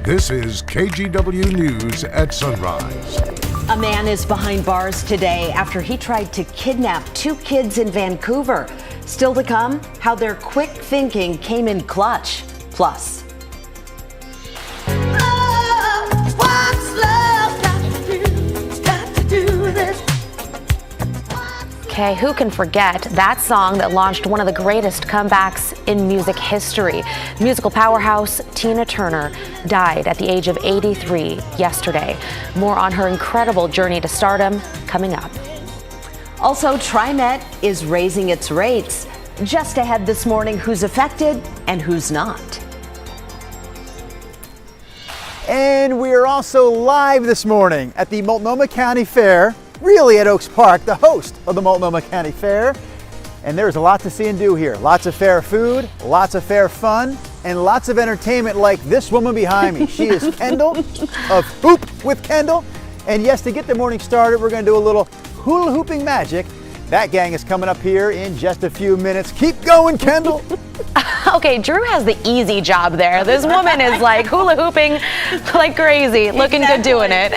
This is KGW News at Sunrise. A man is behind bars today after he tried to kidnap 2 kids in Vancouver. Still to come, how their quick thinking came in clutch. Plus, Okay, who can forget that song that launched one of the greatest comebacks in music history? Musical powerhouse Tina Turner died at the age of 83 yesterday. More on her incredible journey to stardom coming up. also TriMet is raising its rates. Just ahead this morning, who's affected and who's not. And we are also live this morning at the Multnomah County Fair, really at Oaks Park, the host of the Multnomah County Fair. And there's a lot to see and do here. Lots of fair food, lots of fair fun, and lots of entertainment like this woman behind me. She is Kendall of Hoop with Kendall. And yes, to get the morning started, we're going to do a little hula hooping magic. That gang is coming up here in just a few minutes. Keep going, Kendall. Okay, Drew has the easy job there. This woman is like hula hooping like crazy, looking good doing it.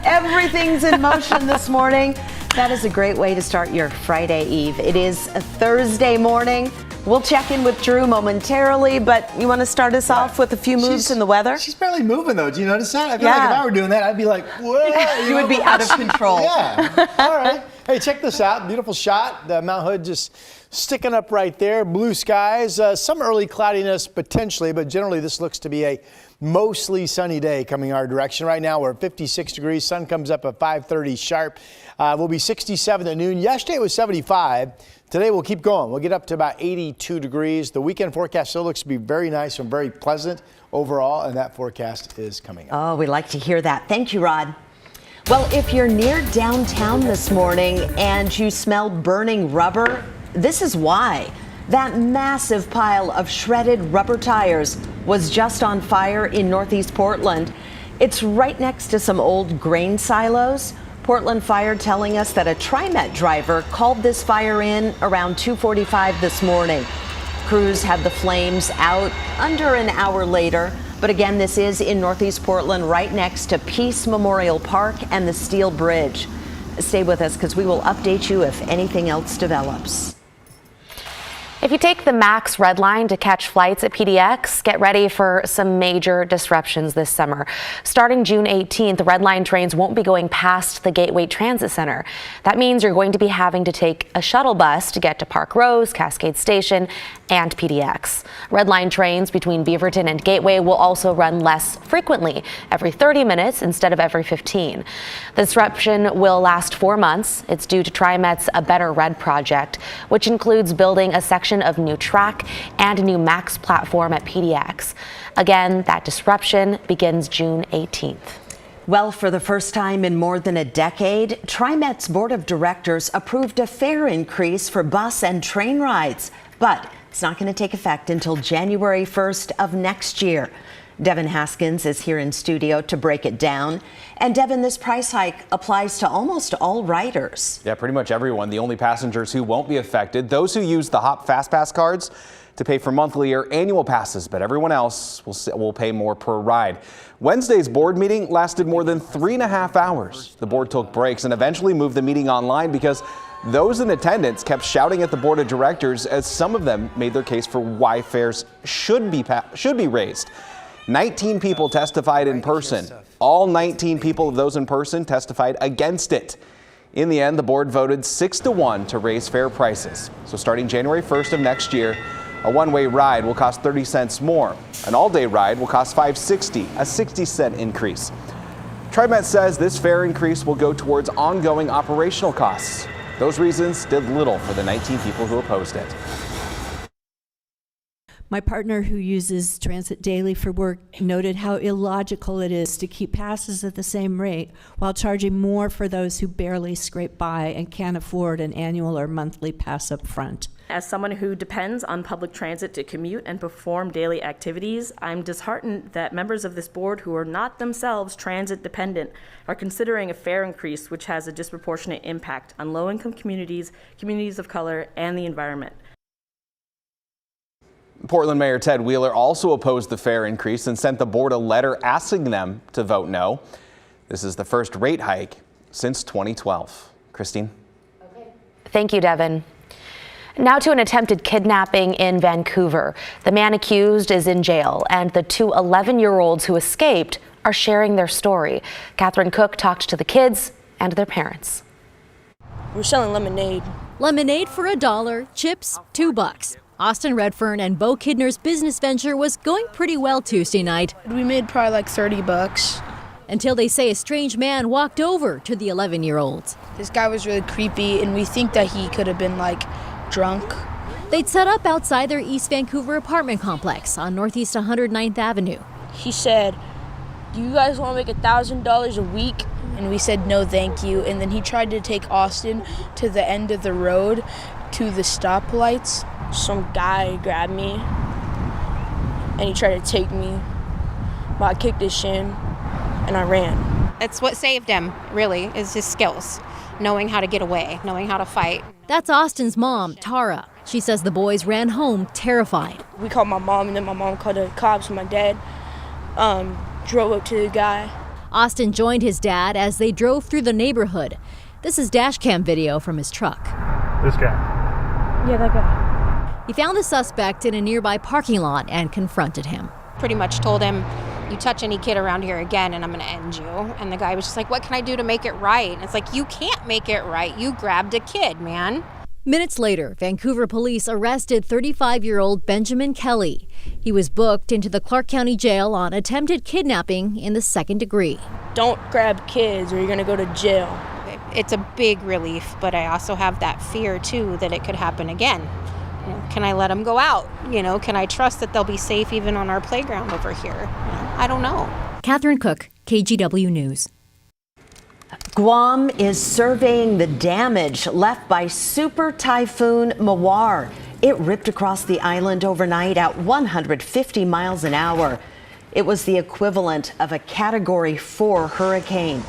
Everything's in motion this morning. That is a great way to start your Friday Eve. It is a Thursday morning. We'll check in with Drew momentarily, but you want to start us off with a few moves in the weather? She's barely moving though. Do you notice that? I feel like if I were doing that, I'd be like, whoa. You would be out of control. Yeah. All right. Hey, check this out. Beautiful shot. The Mount Hood just sticking up right there. Blue skies. Some early cloudiness potentially, but generally this looks to be a mostly sunny day coming our direction. Right now we're at 56 degrees. Sun comes up at 5:30 sharp. We'll be 67 at noon. Yesterday was 75. Today we'll keep going. We'll get up to about 82 degrees. The weekend forecast still looks to be very nice and very pleasant overall, and that forecast is coming up. Oh, we like to hear that. Thank you, Rod. Well, if you're near downtown this morning and you smell burning rubber, this is why. That massive pile of shredded rubber tires was just on fire in Northeast Portland. It's right next to some old grain silos. Portland Fire telling us that a TriMet driver called this fire in around 2:45 this morning. Crews had the flames out under an hour later. But again, this is in Northeast Portland, right next to Peace Memorial Park and the Steel Bridge. Stay with us because we will update you if anything else develops. If you take the Max Red Line to catch flights at PDX, get ready for some major disruptions this summer. Starting June 18th, Red Line trains won't be going past the Gateway Transit Center. That means you're going to be having to take a shuttle bus to get to Park Rose, Cascade Station, and PDX. Red Line trains between Beaverton and Gateway will also run less frequently, every 30 minutes instead of every 15. The disruption will last 4 months. It's due to TriMet's A Better Red project, which includes building a section of new track and a new Max platform at PDX. Again, that disruption begins June 18th. Well, for the first time in more than a decade, TriMet's board of directors approved a fare increase for bus and train rides, but it's not going to take effect until January 1st of next year. Devin Haskins is here in studio to break it down. And Devin, this price hike applies to almost all riders. Yeah, pretty much everyone. The only passengers who won't be affected, those who use the Hop Fast Pass cards to pay for monthly or annual passes, but everyone else will pay more per ride. Wednesday's board meeting lasted more than 3.5 hours. The board took breaks and eventually moved the meeting online because those in attendance kept shouting at the board of directors as some of them made their case for why fares should be raised. 19 people testified in person. All 19 people of those in person testified against it. In the end, the board voted 6-1 to raise fare prices. So starting January 1st of next year, a one-way ride will cost 30 cents more. An all-day ride will cost $5.60, a 60-cent increase. TriMet says this fare increase will go towards ongoing operational costs. Those reasons did little for the 19 people who opposed it. My partner, who uses transit daily for work, noted how illogical it is to keep passes at the same rate while charging more for those who barely scrape by and can't afford an annual or monthly pass up front. As someone who depends on public transit to commute and perform daily activities, I'm disheartened that members of this board who are not themselves transit dependent are considering a fare increase which has a disproportionate impact on low-income communities, communities of color, and the environment. Portland Mayor Ted Wheeler also opposed the fare increase and sent the board a letter asking them to vote no. This is the first rate hike since 2012. Christine. Thank you, Devin. Now to an attempted kidnapping in Vancouver. The man accused is in jail, and the two 11-year-olds who escaped are sharing their story. Catherine Cook talked to the kids and their parents. We're selling lemonade. Lemonade for $1, chips $2. Austin Redfern and Bo Kidner's business venture was going pretty well Tuesday night. We made probably like $30. Until they say a strange man walked over to the 11-year-olds. This guy was really creepy, and we think that he could have been like drunk. They'd set up outside their East Vancouver apartment complex on Northeast 109th Avenue. He said, "Do you guys want to make $1,000 a week?" And we said, "No, thank you." And then he tried to take Austin to the end of the road to the stoplights. Some guy grabbed me, and he tried to take me, but I kicked his shin, and I ran. It's what saved him, really, is his skills, knowing how to get away, knowing how to fight. That's Austin's mom, Tara. She says the boys ran home terrified. We called my mom, and then my mom called the cops, and my dad drove up to the guy. Austin joined his dad as they drove through the neighborhood. This is dash cam video from his truck. This guy? Yeah, that guy. He found the suspect in a nearby parking lot and confronted him. Pretty much told him, "You touch any kid around here again and I'm going to end you." And the guy was just like, "What can I do to make it right?" And it's like, you can't make it right. You grabbed a kid, man. Minutes later, Vancouver police arrested 35-year-old Benjamin Kelly. He was booked into the Clark County Jail on attempted kidnapping in the second degree. Don't grab kids or you're going to go to jail. It's a big relief, but I also have that fear, too, that it could happen again. You know, can I let them go out? You know, can I trust that they'll be safe even on our playground over here? You know, I don't know. Catherine Cook, KGW News. Guam is surveying the damage left by Super Typhoon Mawar. It ripped across the island overnight at 150 miles an hour. It was the equivalent of a Category 4 hurricane.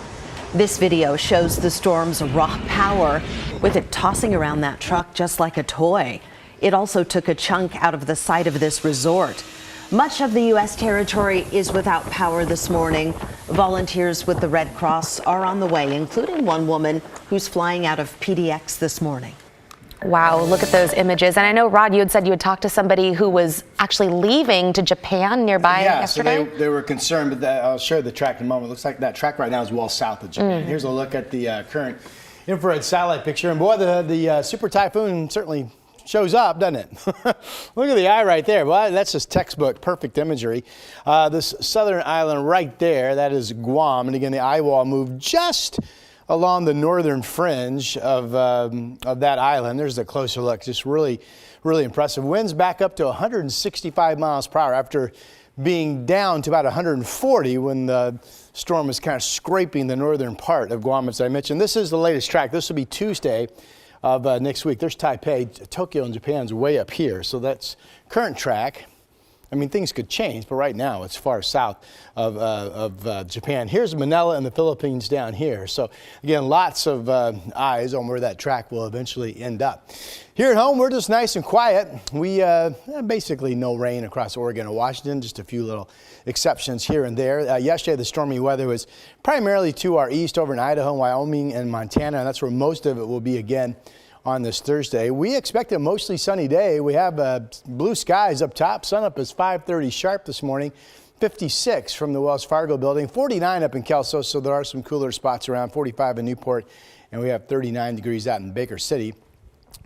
This video shows the storm's raw power, with it tossing around that truck just like a toy. It also took a chunk out of the side of this resort. Much of the U.S. territory is without power this morning. Volunteers with the Red Cross are on the way, including one woman who's flying out of PDX this morning. Wow, look at those images. And I know, Rod, you had said you had talked to somebody who was actually leaving to Japan nearby yesterday. So they were concerned, but I'll show the track in a moment. It looks like that track right now is well south of Japan. Here's a look at the current infrared satellite picture. And boy, the super typhoon certainly shows up, doesn't it? Look at the eye right there. Well, that's just textbook, perfect imagery. This southern island right there, that is Guam. And again, the eye wall moved just along the northern fringe of that island. There's a closer look. Just really, really impressive. Winds back up to 165 miles per hour after being down to about 140 when the storm was kind of scraping the northern part of Guam, as I mentioned. This is the latest track. This will be Tuesday of next week. There's Taipei. Tokyo in Japan's way up here. So that's current track. I mean, things could change, but right now it's far south of Japan. Here's Manila and the Philippines down here. So again, lots of eyes on where that track will eventually end up. Here at home, we're just nice and quiet. We basically no rain across Oregon and Washington, just a few little exceptions here and there. Yesterday, the stormy weather was primarily to our east over in Idaho, Wyoming, and Montana, and that's where most of it will be again on this Thursday. We expect a mostly sunny day. We have blue skies up top. Sun up is 5:30 sharp this morning. 56 from the Wells Fargo building. 49 up in Kelso, so there are some cooler spots around. 45 in Newport, and we have 39 degrees out in Baker City.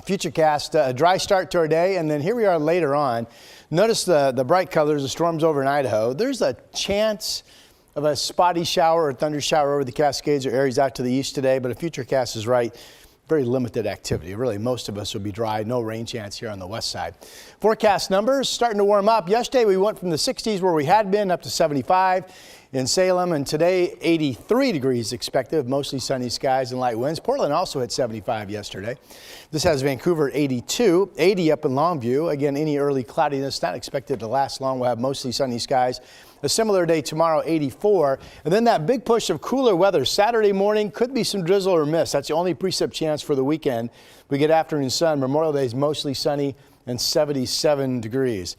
Futurecast, a dry start to our day, and then here we are later on. Notice the bright colors, the storms over in Idaho. There's a chance of a spotty shower or thunder shower over the Cascades or areas out to the east today, but a Futurecast is right. Very limited activity. Really, most of us will be dry. No rain chance here on the west side. Forecast numbers starting to warm up. Yesterday, we went from the 60s where we had been up to 75 in Salem, and today 83 degrees expected, mostly sunny skies and light winds. Portland also hit 75 yesterday. This has Vancouver at 82, 80 up in Longview. Again, any early cloudiness not expected to last long. We'll have mostly sunny skies. A similar day tomorrow, 84. And then that big push of cooler weather Saturday morning, could be some drizzle or mist. That's the only precip chance for the weekend. We get afternoon sun. Memorial Day is mostly sunny and 77 degrees.